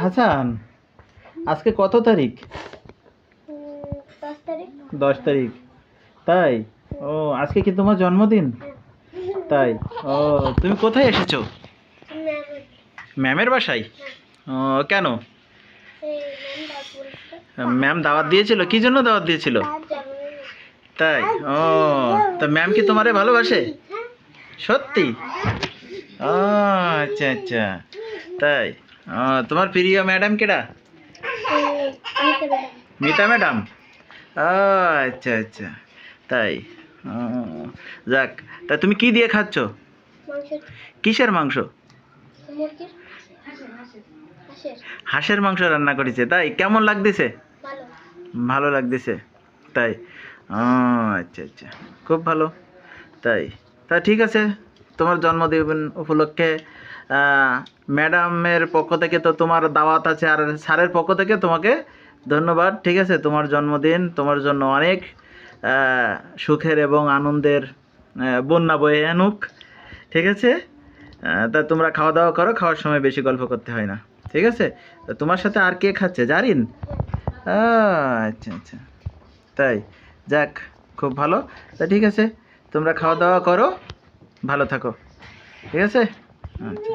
হাসান, আজকে কত তারিখ? 10 তারিখ। 10 তারিখ, তাই? ও, আজকে কি তোমার জন্মদিন? তাই? ও, তুমি কোথায় এসেছো? ম্যামের বাসায়? ও, কেন? ম্যাম দাওয়াত দিয়েছিল? কি জন্য দাওয়াত দিয়েছিল? তাই? ও, তা ম্যাম কি তোমারে ভালোবাসে? সত্যি? ও, আচ্ছা আচ্ছা, তাই? ও, তোমার প্রিয় ম্যাডাম কেডা? মিতা ম্যাডাম? ও, আচ্ছা আচ্ছা, তাই? ও, যাক, তা তুমি কি দিয়ে খাচ্ছ? কিসের মাংস? হাঁসের মাংস রান্না করেছে, তাই? কেমন লাগতেছে? ভালো লাগতেছে, তাই? ও, আচ্ছা আচ্ছা, খুব ভালো, তাই? তা ঠিক আছে, তোমার জন্মদিন উপলক্ষে ম্যাডামের পক্ষ থেকে তো তোমার দাওয়াত আছে, আর স্যারের পক্ষ থেকে তোমাকে ধন্যবাদ। ঠিক আছে, তোমার জন্মদিন তোমার জন্য অনেক সুখের এবং আনন্দের বন্যা বয়ে আনুক। ঠিক আছে, তা তোমরা খাওয়া দাওয়া করো, খাওয়ার সময় বেশি গল্প করতে হয় না। ঠিক আছে, তা তোমার সাথে আর কে খাচ্ছে? জারিন? আচ্ছা আচ্ছা, তাই? যাক, খুব ভালো। তা ঠিক আছে, তোমরা খাওয়া দাওয়া করো, ভালো থাকো। ঠিক আছে, আচ্ছা।